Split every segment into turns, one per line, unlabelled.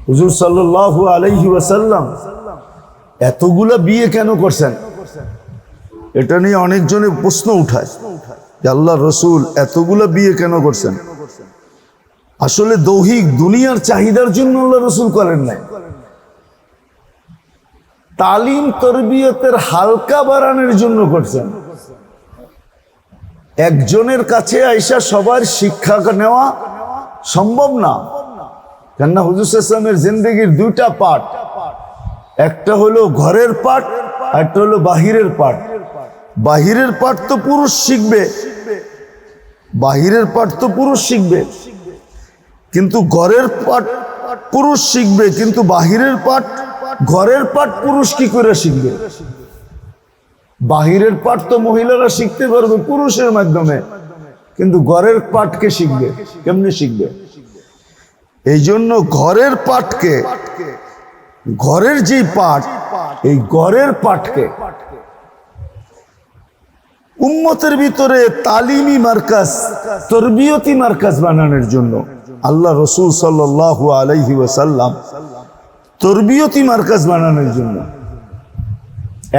হুজুর সাল্লাল্লাহু আলাইহি ওয়াসাল্লাম এতগুলা বিয়ে কেন করছেন? এটা নিয়ে অনেকজনে প্রশ্ন উঠায় যে আল্লাহ রসুল এতগুলা বিয়ে কেন করছেন। আসলে দৈহিক দুনিয়ার চাহিদার জন্য আল্লাহ রসুল করেন নাই, তালিম তরবিয়তের হালকা বাড়ানোর জন্য করছেন। একজনের কাছে আইসা সবার শিক্ষা নেওয়া সম্ভব না, কেননা হুজুর ইসলামের জিন্দেগির দুইটা পার্ট, একটা হলো ঘরের পার্ট, একটা হলো বাহিরের পার্ট। বাহিরের পার্ট তো পুরুষ শিখবে, বাহিরের পার্ট তো পুরুষ শিখবে, কিন্তু ঘরের পার্ট পুরুষ শিখবে, কিন্তু বাহিরের পার্ট, ঘরের পার্ট পুরুষ কি করে শিখবে? বাহিরের পার্ট তো মহিলারা শিখতে পারবে পুরুষের মাধ্যমে, কিন্তু ঘরের পার্টকে শিখবে কেমনে শিখবে? এই জন্য ঘরের পার্টকে, ঘরের যে পার্ট, এই ঘরের পার্টকে উম্মতের ভিতরে তালিমি মার্কাজ, তরবিয়তি মার্কাজ বানানোর জন্য আল্লাহ রসুল সাল্লাল্লাহু আলাইহি ওয়াসাল্লাম তরবিয়তি মার্কাজ বানানোর জন্য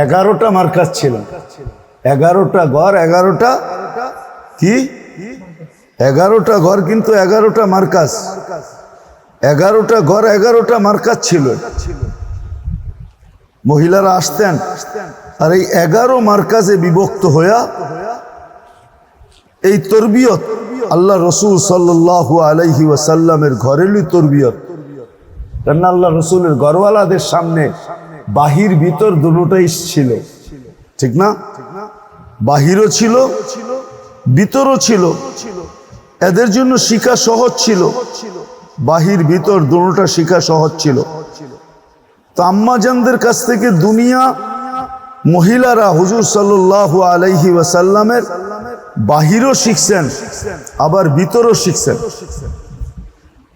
11টা মার্কাজ ছিল। 11টা ঘর, 11টা কি 11টা ঘর, কিন্তু 11টা মার্কাজ। 11টা ঘর, 11টা মার্কাজ ছিল। মহিলারা আসতেন, আর এই 11 মার্কাজে বিভক্ত হইয়া এই তরবিয়ত আল্লাহ রসুল সাল্লাল্লাহু আলাইহি ওয়াসাল্লামের ঘরেরই তরবিয়ত। কেননা আল্লাহ রসুলের ঘরওয়ালাদের সামনে বাহির ভিতর দুটোটাই ছিল, ঠিক না? বাহিরও ছিল, ভিতরও ছিল। এদের জন্য শিখা সহজ ছিল, বাহির ভিতর দুটোটা শিখা সহজ ছিল। তো আম্মাজানদের কাছ থেকে দুনিয়া মহিলারা হুজুর সাল্লাল্লাহু আলাইহি ওয়াসাল্লামের বাহিরও শিখছেন, আবার ভিতরও শিখছেন।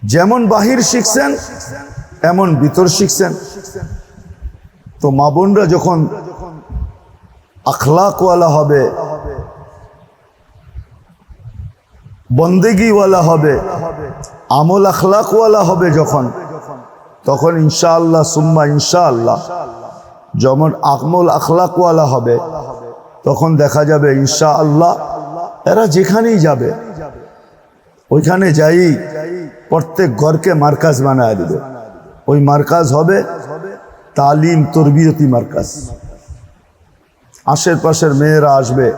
যেমন বাহির শিখছেন, এমন ভিতর শিখছেন। তো মা বোনরা যখন আখলাকওয়ালা হবে, বন্দেগিওয়ালা হবে, আমল আখলাকওয়ালা হবে যখন, তখন ইনশাআল্লাহ সুম্মা ইনশাআল্লাহ যেমন আমল আখলাকওয়ালা হবে, তখন দেখা যাবে ইনশাআল্লাহ এরা যেখানেই যাবে ওইখানে যাই প্রত্যেক ঘরকে মার্কাজ বানায় দিবে। ওই মার্কাজ হবে তালিম তরবিয়তি মার্কাজ। আশেপাশের মেয়েরা আসবে,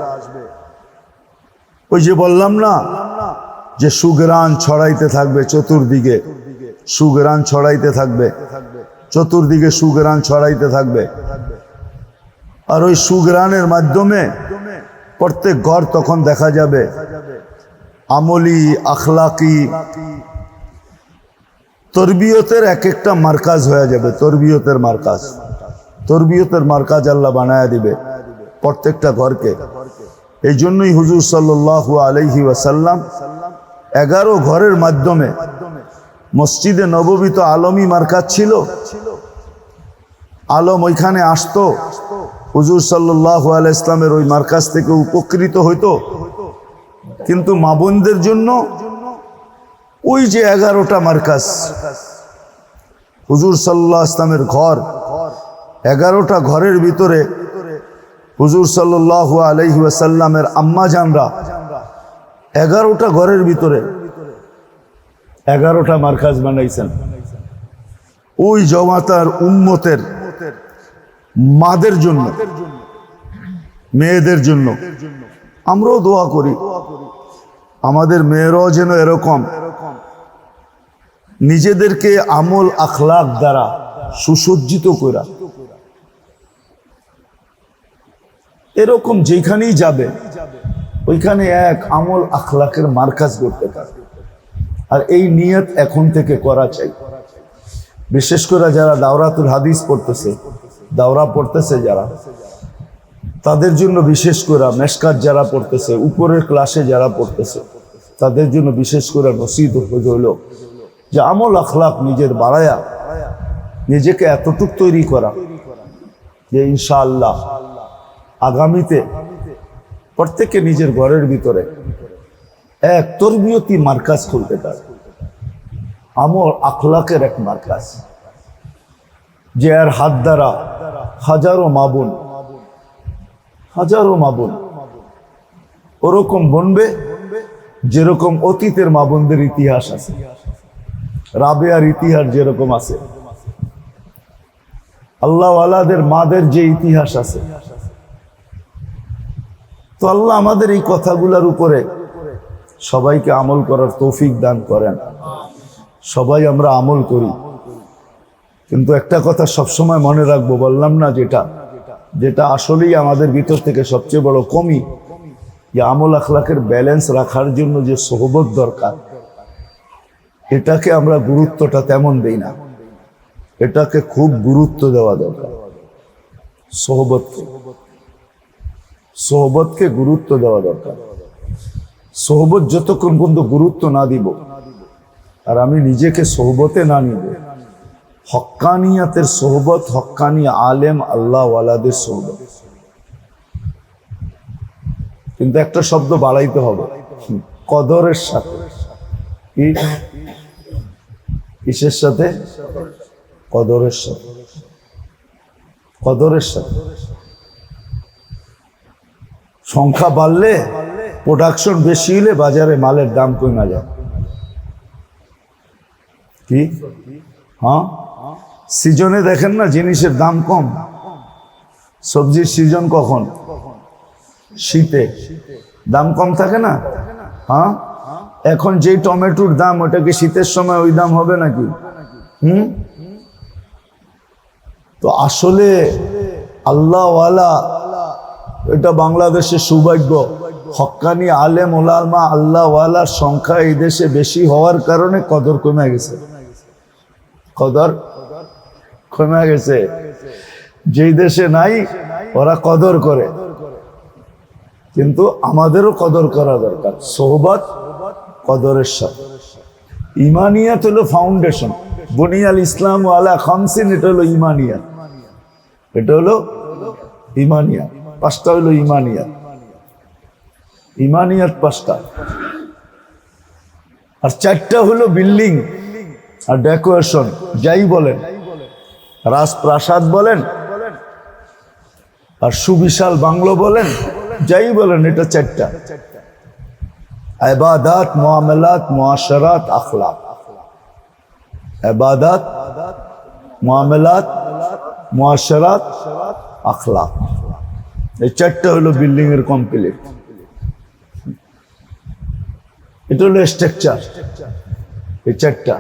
ওই যে বললাম না যে সুগ্রাণ ছড়াইতে থাকবে চতুর্দিকে, সুগ্রাণ ছড়াইতে থাকবে চতুর্দিকে, সুগ্রাণ ছড়াইতে থাকবে। আর ওই সুগ্রাণের মাধ্যমে প্রত্যেক ঘর তখন দেখা যাবে আমলি আখলাকি তরবিয়তের এক একটা মার্কাজ হয়ে যাবে। তরবিয়তের মার্কাজ, তরবিয়তের মার্কাজ আল্লাহ বানায়া দিবে প্রত্যেকটা ঘরকে। এই জন্যই হুজুর সাল্লাল্লাহু আলাইহি ওয়াসাল্লাম 11 ঘরের মাধ্যমে মসজিদে নববী তো আলমী মার্কাজ ছিল, আলম ওইখানে আসতো, হুজুর সাল্লাল্লাহু আলাইহি ইসলামের ওই মার্কাজ থেকে উপকৃত হইতো। কিন্তু মা বোনদের জন্য ওই যে 11টা মার্কাজ, হুজুর সাল্লাল্লাহু আলাইহি ইসলামের ঘর, 11টা ঘরের ভিতরে হুজুর সাল্লাল্লাহু আলাইহি ওয়াসাল্লামের আম্মা জানরা 11টা ঘরের ভিতরে 11টা মার্কাজ বানাইছেন। ওই জমাতার উম্মতের মাদের জন্য, মেয়েদের জন্য আমরাও দোয়া করি আমাদের মেয়েরাও যেন এরকম নিজেদেরকে আমল আখলাক দ্বারা সুসজ্জিত করা, এরকম যেখানেই যাবে ওইখানে এক আমল আখলাকের মার্কাজ করতে পারে। আর এই নিয়ত এখন থেকে করা চাই। বিশেষ করে যারা দাওরাতুল হাদিস পড়তেছে, দাওরা পড়তেছে যারা, তাদের জন্য বিশেষ করে, মেশকাত যারা পড়তেছে, উপরের ক্লাসে যারা পড়তেছে, তাদের জন্য বিশেষ করে নসিহত হইল যে আমল আখলাক নিজের বাড়ায়া নিজেকে এতটুক তৈরি করা যে ইনশাআল্লাহ আগামীতে প্রত্যেকে নিজের ঘরের ভিতরে এক তরবিয়তি মার্কাজ খুলতে পারে। আমল আখলাকের এক মার্কাজ, যে আর হাত দ্বারা হাজারো মাবুন ওরকম বনবে যেরকম অতীতের মা বোনদের ইতিহাস আছে, রাবেয়ার ইতিহাস যেরকম আছে, আল্লাহওয়ালাদের মাদের যে ইতিহাস আছে। তো আল্লাহ আমাদের এই কথাগুলোর উপরে সবাইকে আমল করার তৌফিক দান করেন। সবাই আমরা আমল করি, কিন্তু একটা কথা সবসময় মনে রাখবো, বললাম না, যেটা আসলেই আমাদের ভিতর থেকে সবচেয়ে বড় কমি, যে আমল আখলাকের ব্যালেন্স রাখার জন্য যে সোহবত দরকার, এটাকে আমরা গুরুত্বটা তেমন দেই না। এটাকে খুব গুরুত্ব দেওয়া দরকার। সোহবতকে গুরুত্ব দেওয়া দরকার। সোহবত যতক্ষণ পর্যন্ত গুরুত্ব না দিব, আর আমি নিজেকে সোহবতে না নিব, হক্কানিয়াতের সোহবত, হক্কানি আলেম আল্লাহওয়ালাদের সোহবত, কিন্তু একটা শব্দ বাড়াইতে হবে, কদরের সাথে। কিসের সাথে? কদরের সাথে। কদরের সাথে। সংখ্যা বাড়লে, প্রোডাকশন বেশি হলে বাজারে মালের দাম কমে যায়। কি? হ্যাঁ, সিজনে দেখেন না জিনিসের দাম কম। সবজির সিজন কখন? শীতে। দাম কম থাকে না? হ্যাঁ, এখন যে টমেটোর দাম, ওটা কি শীতের সময় ওই দাম হবে নাকি? তো আসলে আল্লাহওয়ালা, এটা বাংলাদেশের সৌভাগ্য, হক্কানি আলেম ওলামা আল্লাহওয়ালার সংখ্যা এই দেশে বেশি হওয়ার কারণে কদর কমে গেছে। কদর কমে গেছে। যেই দেশে নাই ওরা কদর করে, কিন্তু আমাদেরও কদর করা দরকার। সোহবত কদরের সাথে। ইমানিয়াত হলো ফাউন্ডেশন। বুনিয়াল ইসলাম আলা খামসিন, এটা হলো ইমানিয়াত। এটা হলো ইমানিয়াত। পাঁচটা হলো ইমানিয়াত। ইমানিয়াত পাঁচটা, আর চারটা হলো বিল্ডিং আর ডেকোরেশন। যাই বলেন, রাজপ্রাসাদ বলেন আর সুবিশাল বাংলো বলেন, যাই বলেন, এটা চারটা: ইবাদাত, মুআমালাত, মুআশারাত, আখলাক। ইবাদাত, মুআমালাত, মুআশারাত, আখলাক। এই চারটা হলো বিল্ডিং এর কমপ্লিট। এটা হলো স্ট্রাকচার। এই চারটা,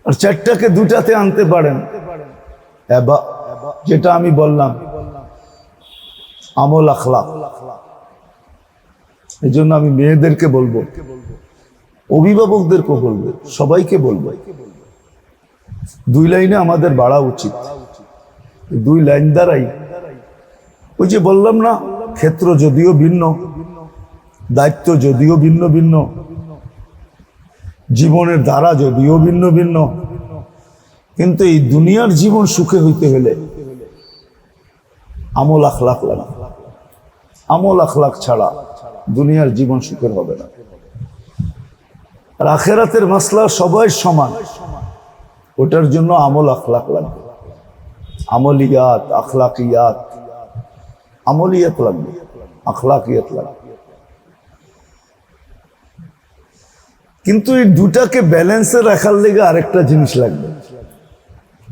আর চারটাকে দুটাতে আনতে পারেন। যেটা আমি বললাম, আমল আখলাক। এই জন্য আমি মেয়েদেরকে বলবো, অভিভাবকদেরকে বলবো, সবাইকে বলবো, 2 লাইনে আমাদের বাড়া উচিত। 2 লাইন দ্বারাই, ওই যে বললাম না, ক্ষেত্র যদিও ভিন্ন, দায়িত্ব যদিও ভিন্ন ভিন্ন, জীবনের ধারা যদিও ভিন্ন ভিন্ন, কিন্তু এই দুনিয়ার জীবন সুখে হইতে হলে আমল আখলাক লাগে। আমল আখলাক ছাড়া দুনিয়ার জীবন সুখের হবে না। আর আখেরাতের মাসলা সবাই সমান, ওটার জন্য আমল আখলাক লাগবে। আমলিয়াত, আখলাকিয়াত। আমলিয়াত লাগবে, আখলাকিয়াত লাগবে। কিন্তু এই দুটাকে ব্যালেন্সে রাখার লেগে আরেকটা জিনিস লাগবে।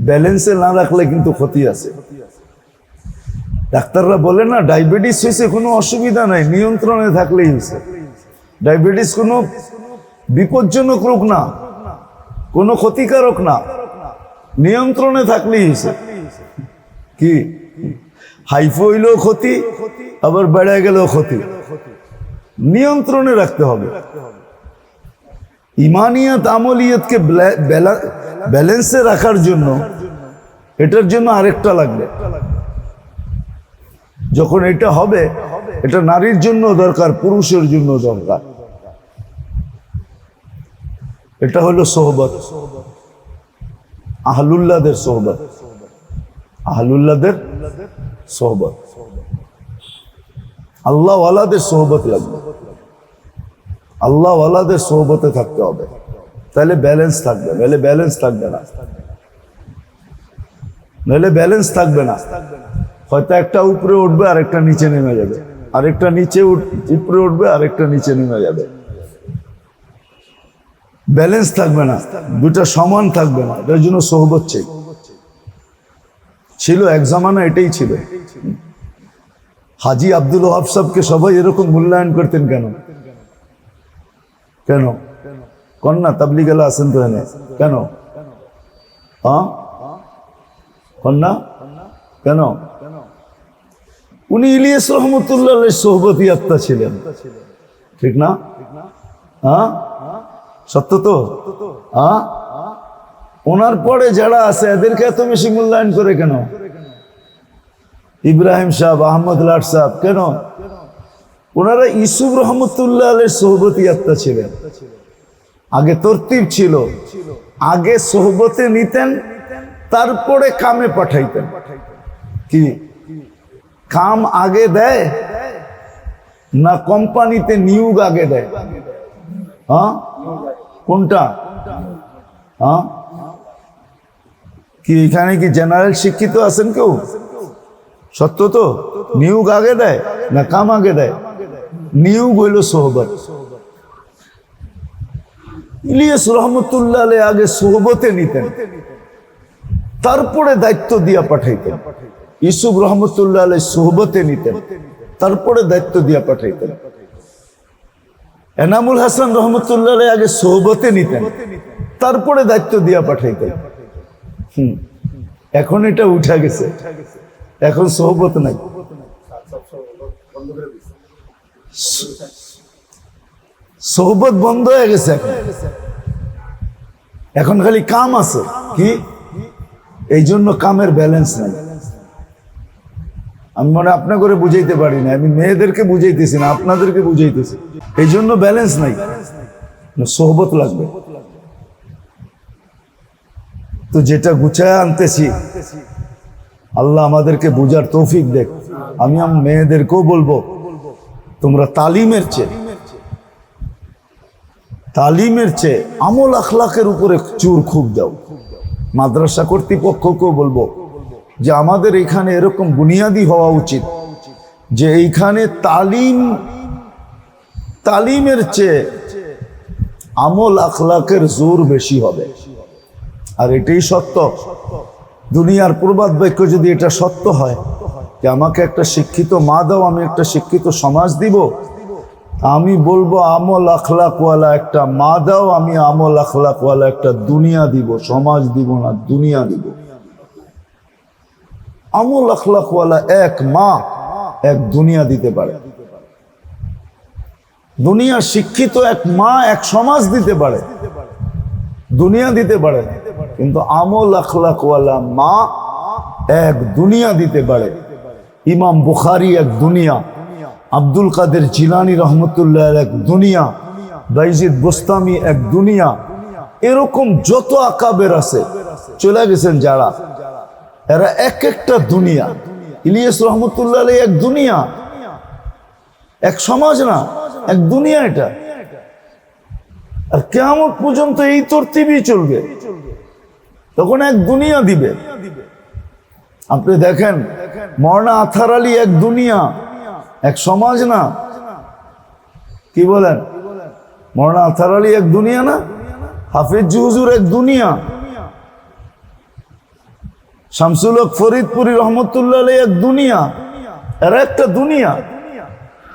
ব্যালেন্সে না রাখলে কিন্তু ক্ষতি আছে। ডাক্তাররা বলে না, ডায়াবেটিস হয়েছে, কোনো অসুবিধা নাই, নিয়ন্ত্রণে থাকলেই হয়েছে। ডায়াবেটিস কোনো বিপজ্জনক রোগ না, কোনো ক্ষতিকারক না, নিয়ন্ত্রণে থাকলেই হয়েছে। কি হাইফো হইলেও ক্ষতি, আবার বেড়ে গেলেও ক্ষতি। নিয়ন্ত্রণে রাখতে হবে। ইমানিয়াত আমলিয়াতকে ব্যালেন্সে রাখার জন্য, এটার জন্য আরেকটা লাগবে। যখন এটা হবে, এটা নারীর জন্য দরকার, পুরুষের জন্য দরকার। এটা হলো সোহবত, আহলুল্লাহদের সোহবত। আহলুল্লাহদের সোহবত, আল্লাহওয়ালাদের সোহবত লাগবে। আল্লাহওয়ালাদের সোহবতে থাকতে হবে। তাহলে ব্যালেন্স থাকবে, নাহলে ব্যালেন্স থাকবে না, নাহলে ব্যালেন্স থাকবে না। হয়তো একটা উপরে উঠবে আর একটা নিচে নেমে যাবে, আরেকটা নিচে উপরে উঠবে আর একটা নিচে নেমে যাবে, ব্যালেন্স থাকবে না, দুটা সমান থাকবে না। এটার জন্য সোহবত চাই। ছিল এক জামানা, এটাই ছিল। হাজি আব্দুল ওয়াহাব সাহেবকে সবাই এরকম মূল্যায়ন করতেন কেন? কেন কন্যা তাবলিগেলা আছেন তো এনে কেন? হ্যাঁ কন্যা কেন? উনি ইলিয়াস রহমতুল্লাহ সোহবতি আত্মা ছিলেন, ঠিক না? হ্যাঁ সত্য তো? হ্যাঁ ওনার পরে যারা আছে এদেরকে এত বেশি মূল্যায়ন করে কেন? ইব্রাহিম সাহেব, আহমদ লাট সাহেব, কেন? ওনারা ইউসুফ রহমতুল্লাহ আলের সোহবতি আত্মা ছিলেন। আগে তরতিব ছিল, আগে সোহবতে নিতেন, তারপরে কামে পাঠাইতেন। কি কাম আগে দেয় না কোম্পানিতে নিয়োগ আগে দেয়? হ্যাঁ কোনটা? হ্যাঁ কি এখানে কি জেনারেল শিক্ষিত আছেন কেউ? সত্য তো? নিয়োগ আগে দেয় না কাম আগে দেয়? নিয়োগ হইল সোহবত। ইলিয়াস রহমতুল্লাহ আলাইহি আগে সোহবতে নিতেন, তারপরে দায়িত্ব দিয়া পাঠাইতেন। ইউসুফ রহমতুল্লাহ আলাইহি সোহবতে নিতেন, তারপরে দায়িত্ব দিয়া পাঠাইতেন। এনামুল হাসান রহমতুল্লাহ আলাইহি আগে সোহবতে নিতেন, তারপরে দায়িত্ব দিয়া পাঠাইতেন। এখন এটা উঠা গেছে, এখন সোহবত নাই। সোহবত বন্ধ হয়ে গেছে, এখন খালি কাম আছে। কি এই জন্য কামের ব্যালেন্স নাই। আমি মনে আপনার করে বুঝাইতে পারি না, আমি মেয়েদেরকে বুঝাইতেছি না, আপনাদেরকে বুঝাইতেছি। এই জন্য ব্যালেন্স নাই, সোহবত লাগবে। তো যেটা গুছায় আনতেছি, আল্লাহ আমাদেরকে বুঝার তৌফিক দেখ। আমি আমার মেয়েদেরকেও বলবো, তোমরা তালিমের চেয়ে আমল আখলাকের উপরে চুর খুব দাও। মাদ্রাসা কর্তৃপক্ষকেও বলবো যে আমাদের এখানে এরকম বুনিয়াদি হওয়া উচিত যে এইখানে তালিমের চেয়ে আমল আখলাকের জোর বেশি হবে। আর এটাই সত্য। দুনিয়ার প্রবাদ বাক্য যদি এটা সত্য হয় যে আমাকে একটা শিক্ষিত মা দাও, আমি একটা শিক্ষিত সমাজ দিব, আমি বলবো আমল আখলাকওয়ালা একটা মা দাও, আমি আমল আখলাকওয়ালা একটা দুনিয়া দিব। সমাজ দিব না, দুনিয়া দিব। আমল আখলাকওয়ালা এক মা এক দুনিয়া দিতে পারে, দুনিয়া শিক্ষিত এক মা এক সমাজ দিতে পারে, দুনিয়া দিতে পারে না। কিন্তু আমল আখলাকওয়ালা মা এক দুনিয়া দিতে পারে। ইমাম বুখারী এক দুনিয়া, আব্দুল কাদের জিলানী রহমতুল্লাহ এক দুনিয়া, বাইজিদ বোস্তামি এক দুনিয়া। এরকম যত আকাবের আছে চলে গেছেন যারা, এরা এক একটা দুনিয়া। ইলিয়াস রহমতুল্লাহ আলাইহি এক দুনিয়া, এক সমাজ না, এক দুনিয়া এটা। আর কিয়ামত পর্যন্ত এই তরতিবই চলবে, তখন এক দুনিয়া দিবে। আপনি দেখেন মওলানা আথার আলী এক দুনিয়া, এক সমাজ না। কি বলেন? মওলানা আথার আলী এক দুনিয়া না? হাফিজ হুজুর এক দুনিয়া, শামসুল হক ফরিদপুরি রহমতুল্লাহ আলাইহি এক দুনিয়া। এরা একটা দুনিয়া।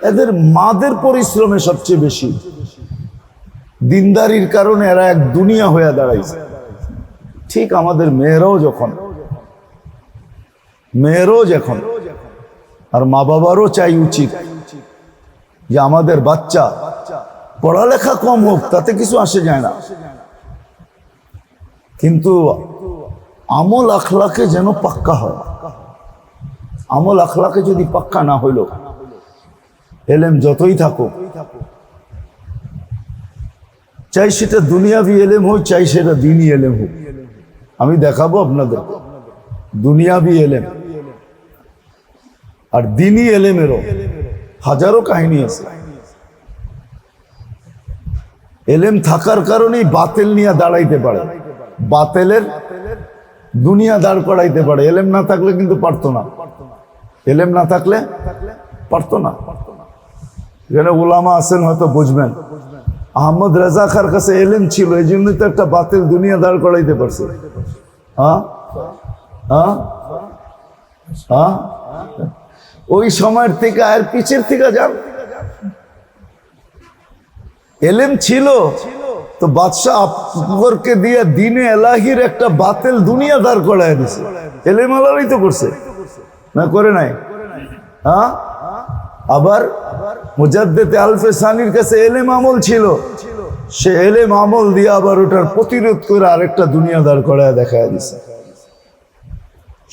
এদের মাদের পরিশ্রমে সবচেয়ে বেশি, দিনদারির কারণে এরা এক দুনিয়া হয়ে দাঁড়াইছে। ঠিক আমাদের মেয়েরাও যখন আর মা বাবারও চাই উচিত যে আমাদের বাচ্চা পড়ালেখা কম হোক, তাতে কিছু আসে যায় না, কিন্তু আমল আখলাকে যেন পাক্কা হয়। আমল আখলাকে যদি পাক্কা না হইল, এলেম যতই থাকুক, চাই সেটা দুনিয়াবি এলেম হোক, চাই সেটা দিনী এলেম হোক, আমি দেখাবো আপনাদের দুনিয়াবি এলেম আর দিনী এলেমেরও হাজারো কাহিনী আছে। এলেম থাকার কারণেই বাতিল নিয়ে দাঁড়াইতে পারে, বাতিলের দুনিয়া দাঁড় করাইতে পারে। এলেম না থাকলে কিন্তু পারতো না, এলেম না থাকলে পারতো না। এখানে ওলামা আছেন, হয়তো বুঝবেন। আহমদ রেজা খার কাছে এলেম ছিল, এই জন্যই তো একটা বাতিল দুনিয়া দাঁড় করাইতে পারছে। হ্যাঁ হ্যাঁ হ্যাঁ, ওই সময়ের থেকে আর পিছের থেকে যান। এলেম ছিল তো বাদশাহ আকবরকে দিয়ে দিনে এলাহির একটা বাতিল দুনিয়া দাঁড় করায় দিছে। এলেম আলারই তো করছে, না করে নাই? হ্যাঁ, আবার মুজাদ্দেদ আলফে সানির কাছে এলেম আমল ছিল, সে এলেম আমল দিয়ে আবার ওটার প্রতিরোধ করে আরেকটা দুনিয়া দাঁড় করায় দেখায় দিছে।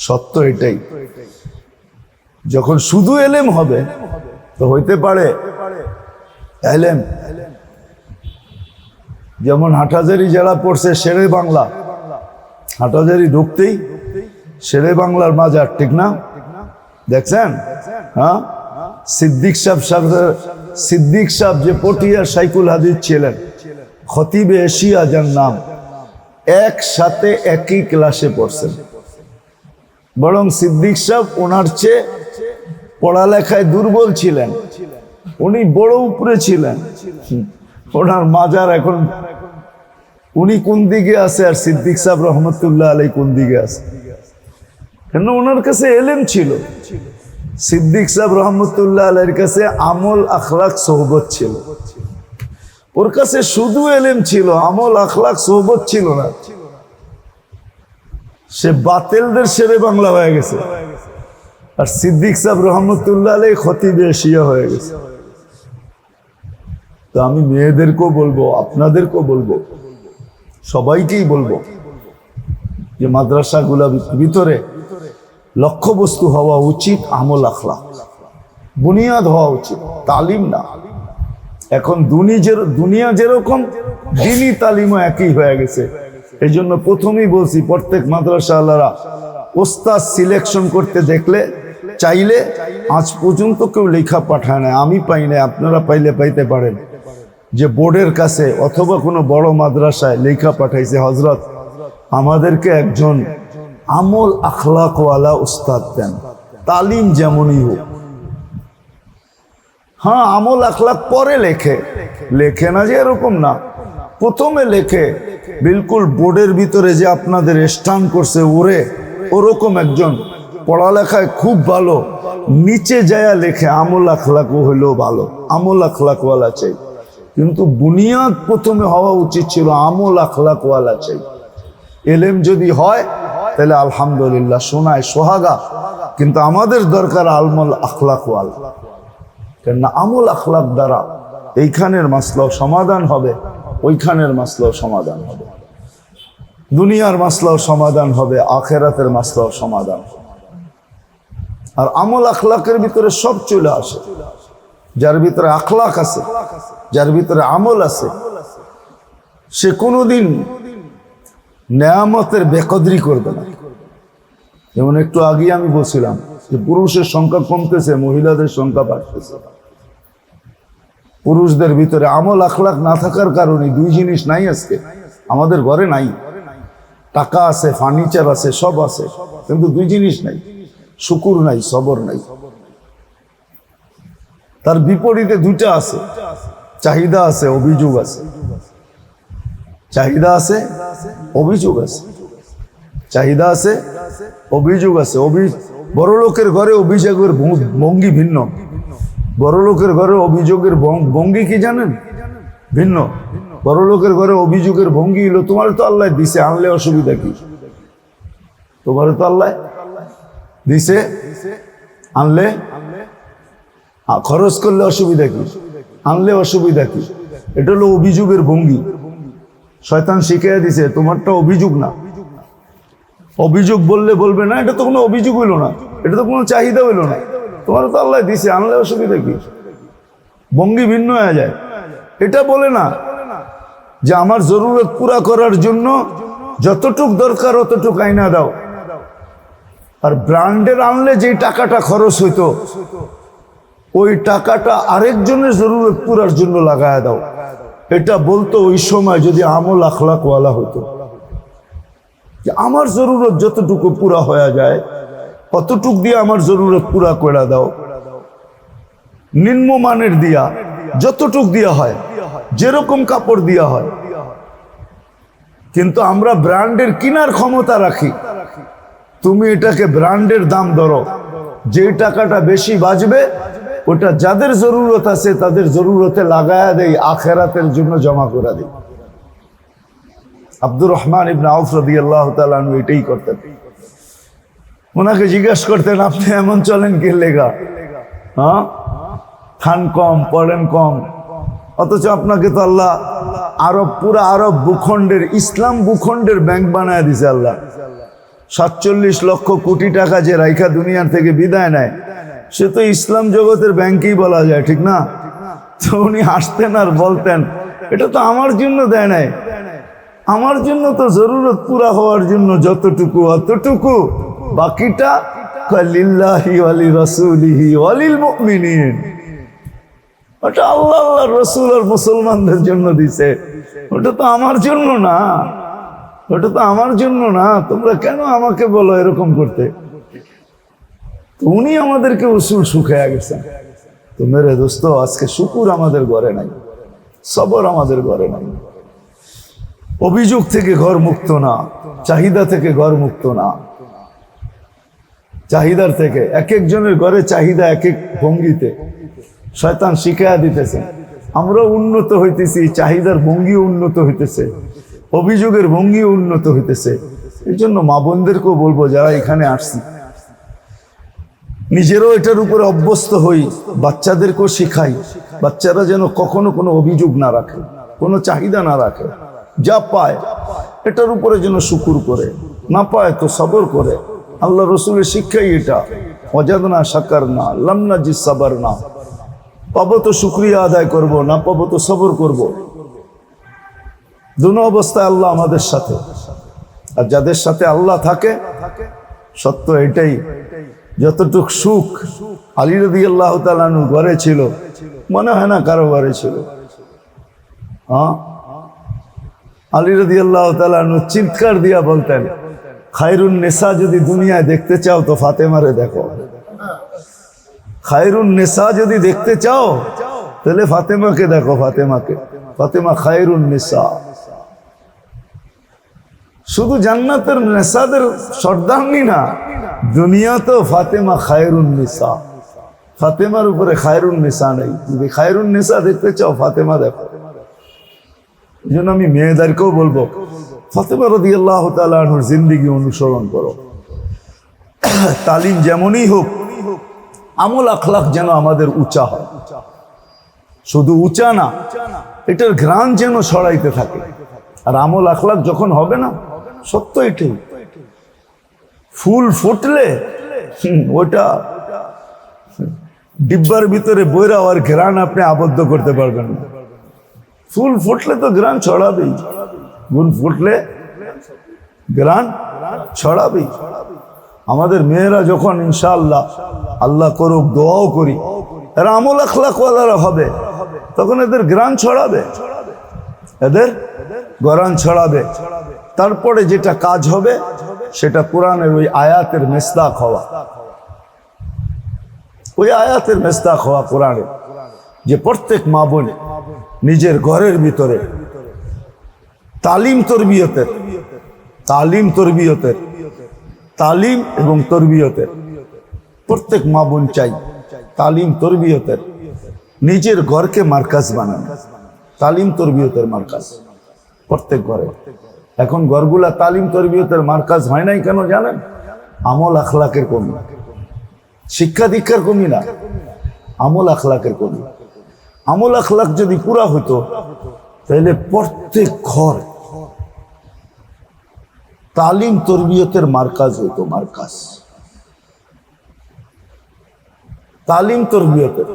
সত্য এটাই। যখন শুধু এলেম হবে তো হইতে পারে এলেম, যেমন হাটহাজারি যারা পড়ছে শেরে বাংলা, হাটহাজারি ঢুকতেই শেরে বাংলার মাজার, ঠিক না? দেখছেন? হ্যাঁ, সিদ্দিক সাহেব যে পটিয়া শাইখুল হাদিস ছিলেন, খতিবে এশিয়া যার নাম, একসাথে একই ক্লাসে পড়ছেন। বরং সিদ্দিক সাহেব ওনার চেয়ে পড়ালেখায় দুর্বল ছিলেন, উনি বড় উপরে ছিলেন। ওনার মাজার এখন উনি কোন দিকে আছে আর সিদ্দিক সাহেব রহমতুল্লাহ আলাই কোন দিকে আছে? কেন? ওনার কাছে এলেম ছিল। সিদ্দিক সাহেব রহমতুল্লাহ আলাইর কাছে আমল আখলাক সোহবত ছিল। ওর কাছে শুধু এলেম ছিল, আমল আখলাক সোহবত ছিল না। সে বাতিলদের শেরে বাংলা হয়ে গেছে, আর সিদ্দিক সাহেব রহমতুল্লাহ আলাই খতিবে এশিয়া হয়ে গেছে। তো আমি মেয়েদেরকেও বলবো, আপনাদেরকেও বলবো, সবাইকেই বলবো যে মাদ্রাসাগুলা ভিতরে লক্ষ্যবস্তু হওয়া উচিত আমল আখলাক, বুনিয়াদ হওয়া উচিত, তালিম না। এখন দুনিয়া যেরকম, দিনই তালিমও একই হয়ে গেছে। এই জন্য প্রথমেই বলছি, প্রত্যেক মাদ্রাসা আল্লাহরা ওস্তাদ সিলেকশন করতে দেখলে চাইলে, আজ পর্যন্ত কেউ লেখা পাঠায় না, আমি পাই না, আপনারা পাইলে পাইতে পারেন, যে বোর্ডের কাছে অথবা কোনো বড় মাদ্রাসায় লেখা পাঠাইছে, হজরত আমাদেরকে একজন আমল আখলাকওয়ালা উস্তাদ দেন, তালিম যেমনই হোক। হ্যাঁ, আমল আখলাক পরে লেখে না যে এরকম না, প্রথমে লেখে। বিলকুল বোর্ডের ভিতরে যে আপনাদের স্টান করছে ওরকম একজন পড়ালেখায় খুব ভালো, নিচে যায়া লেখে আমল আখলাকও হইলো ভালো, আমল আখলাকওয়ালা চাই। কিন্তু বুনিয়াদ প্রথমে হওয়া উচিত ছিল আমল আখলাকওয়ালা চাই। এলেম যদি হয় তাহলে আলহামদুলিল্লাহ, শোনায় সোহাগা, কিন্তু আমাদের দরকার আমল আখলাকওয়ালা। কেননা আমল আখলাক দ্বারা এইখানের মাসলাও সমাধান হবে, ওইখানের মাসলাও সমাধান হবে, দুনিয়ার মাসলাও সমাধান হবে, আখেরাতের মাসলাও সমাধান হবে। আর আমল আখলাকের ভিতরে সব চলে আসে। যার ভিতরে আখলাক আছে, যার ভিতরে আমল আছে, সে কোনোদিন নেয়ামতের বেকদরি করবে না। যেমন একটু আগে আমি বলছিলাম যে পুরুষের সংখ্যা কমতেছে, মহিলাদের সংখ্যা বাড়তেছে। পুরুষদের ভিতরে আমল আখলাক না থাকার কারণে দুই জিনিস নাই আজকে আমাদের ঘরে, নাই। টাকা আছে, ফার্নিচার আছে, সব আছে, কিন্তু দুই জিনিস নাই, শুকুর নাই, সবর নাই। তার বিপরীতে দুইটা আছে, চাহিদা আছে, অভিযোগ আছে। চাহিদা আছে, অভিযোগ আছে। চাহিদা আছে, অভিযোগ আছে। বড় লোকের ঘরে অভিযোগের ভঙ্গি ভিন্ন, বড় লোকের ঘরে অভিযোগের ভঙ্গি কি জানেন? ভিন্ন। বড় লোকের ঘরে অভিযোগের ভঙ্গি হলো, তোমার তো আল্লাহ দিছে, আনলে অসুবিধা কি? তোমার তো আল্লাহ দিছে, আনলে খরচ করলে অসুবিধা কি? আনলে অসুবিধা কি? এটা হলো অভিযোগের ভঙ্গি। শয়তান শিখিয়ে দিছে তোমারটা অভিযোগ না। অভিযোগ বললে বলবে না, এটা তো কোনো অভিযোগ হইল না, এটা তো কোনো চাহিদা হইল না, তোমার তো আল্লাহ দিছে, আনলে অসুবিধা কি? ভঙ্গি ভিন্ন হয়ে যায়। এটা বলে না যে আমার জরুরত পুরা করার জন্য যতটুক দরকার অতটুক আইনা দাও, আর ব্র্যান্ডের আনলে যে টাকাটা খরচ হইতো ওই টাকাটা আরেকজনের জরুরত পুরার জন্য লাগায় দাও। এটা বলতো ওই সময় যদি আমল আখলাক ওয়ালা হতো, যে আমার জরুরত যতটুকু পুরা হয়ে যায় কতটুক দিয়ে আমার জরুরত পুরা করে দাও, নিম্নমানের দিয়া যতটুক দিয়া হয়, যেরকম কাপড় দিয়া হয়। কিন্তু আমরা ব্র্যান্ডের কিনার ক্ষমতা রাখি, তুমি এটাকে ব্র্যান্ডের দাম ধরো, যে টাকাটা বেশি বাঁচবে ওটা যাদের জরুরত আছে তাদের জরুরতে লাগায়া দেই, আখেরাতের জন্য জমা করে দেই। আব্দুর রহমান ইবনে আউফ রাদিয়াল্লাহু তাআলা আনহু এটাই করতেন। ওনাকে জিজ্ঞাসা করতেন, আপনি এমন চলেন কে লেগা? হ্যাঁ, খান কম, পড়েন কম, অথচ আপনাকে তো আল্লাহ আরব, পুরা আরব ভূখণ্ডের, ইসলাম ভূখণ্ডের ব্যাংক বানায় দিছে আল্লাহ। 47 লক্ষ কোটি টাকা যে রাইখা দুনিয়ার থেকে বিদায় নেয়, সে তো ইসলাম জগতের ব্যাংকেই বলা যায়, ঠিক না? তো উনি হাসতেন আর বলতেন, এটা তো আমার জন্য দেয় নাই, আমার জন্য তো জরুরত পুরা হওয়ার জন্য যতটুকু অতটুকু, বাকিটা লিল্লাহি ওয়া লিরাসূলিহি ওয়া লিল মুমিনিন, ওটা আল্লাহ, আল্লাহর রাসূল আর মুসলমানদের জন্য দিছে, ওটা তো আমার জন্য না, ওটা তো আমার জন্য না। তোমরা কেন আমাকে বলো এরকম করতে? তো উনি আমাদেরকে উসুল শুকায়া গেছেন। তো মেরে দোস্ত, আজকে শুকুর আমাদের ঘরে নাই, সবর আমাদের ঘরে নাই। অভিযোগ থেকে ঘর মুক্ত না, চাহিদা থেকে ঘর মুক্ত না। চাহিদার থেকে এক একজনের ঘরে চাহিদা এক এক ভঙ্গিতে শয়তান শিখায়া দিতেছে। আমরা উন্নত হইতেছি, চাহিদার ভঙ্গি উন্নত হইতেছে, অভিযোগের ভঙ্গি উন্নত হইতেছে। এই জন্য মা বোনদেরকেও বলবো, যারা এখানে আসছি, নিজেরও এটার উপরে অভ্যস্ত হই, বাচ্চাদেরকেও শিখাই, বাচ্চারা যেন কখনো কোনো অভিযোগ না রাখে, কোনো চাহিদা না রাখে, যা পায় এটার উপরে যেন শুকুর করে, না পায় তো সবর করে। আল্লাহ রসুলের শিক্ষাই এটা, ওয়াজাদনা শাকারনা লাম নাজিদ সাবারনা, পাবো তো শুকরিয়া আদায় করব, না পাবো তো সবর করব। দুনো অবস্থায় আল্লাহ আমাদের সাথে, আর যাদের সাথে আল্লাহ থাকে, সত্য এটাই, যতটুক সুখ আলী রাদিয়াল্লাহু তাআলা আনহু ঘরে ছিল, মনে হয় না কারো ঘরে ছিল। হ্যাঁ, আলী রাদিয়াল্লাহু তাআলা আনহু চিৎকার দিয়া বলতেন, খায়রুন নেসা যদি দুনিয়ায় দেখতে চাও তো ফাতেমারে দেখো, খায়রুন নেসা যদি দেখতে চাও তাহলে ফাতেমাকে দেখো, ফাতেমাকে, ফাতেমা খায়রুন নেসা। শুধু জান্নাতের নেসাদের সর্দারনি না, দুনিয়াতেও ফাতেমা খায়রুন নিসা, ফাতেমার উপরে খায়রুন নিসা নেই। যদি খায়রুন নিসা দেখতে চাও ফাতেমা দেখো। এই জন্য আমি মেয়েদেরকেও বলবো, ফাতেমা রাদিয়াল্লাহু তাআলা আনহার জিন্দেগি অনুসরণ করো। তালিম যেমনই হোক, আমল আখলাক যেন আমাদের উঁচা হয়, শুধু উঁচা না, এটার ঘ্রাণ যেন ছড়াইতে থাকে। আর আমল আখলাক যখন হবে না, সত্য এটাই, ফুল ফুটলে ওটা ডিব্বার ভিতরে বইরা আর ঘ্রাণ আপনি আবদ্ধ করতে পারবেন না। ফুল ফুটলে তো ঘ্রাণ ছড়াবেই, ফুল ফুটলে ঘ্রাণ ছড়াবেই। আমাদের মেয়েরা যখন ইনশাআল্লাহ, আল্লাহ করুক, দোয়াও করি, এরা আমল আখলাক ওয়ালারা হবে, তখন এদের ঘ্রাণ ছড়াবে, এদের ঘ্রাণ ছড়াবে। তারপরে যেটা কাজ হবে সেটা কোরআনের ওই আয়াতের মেসদাক হওয়া, ওই আয়াতের মেসদাক হওয়া কোরআনের, যে প্রত্যেক মা বোন নিজের ঘরের ভিতরে তালিম তরবিয়তের, তালিম তরবিয়তের, তালিম এবং তরবিয়তের, প্রত্যেক মা বোন চাই তালিম তরবিয়তের নিজের ঘরকে মার্কাজ বানান, তালিম তরবিয়তের মার্কাজ প্রত্যেক ঘরে। এখন ঘরগুলা তালিম তরবিয়তের মার্কাজ হয় নাই কেন জানেন? আমল আখলাকের কমি, শিক্ষা দীক্ষার কমি না, আমল আখলাকের কমি। আমল আখলাক যদি পুরা হতো তাহলে প্রত্যেক ঘর তালিম তরবিয়তের মার্কাজ হতো, মার্কাজ তালিম তরবিয়তের।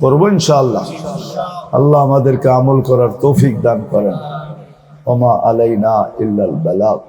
করবো ইনশাআল্লাহ। আল্লাহ আমাদেরকে আমল করার তৌফিক দান করেন। ওমা আলাইনা ইল্লাল বালাগ।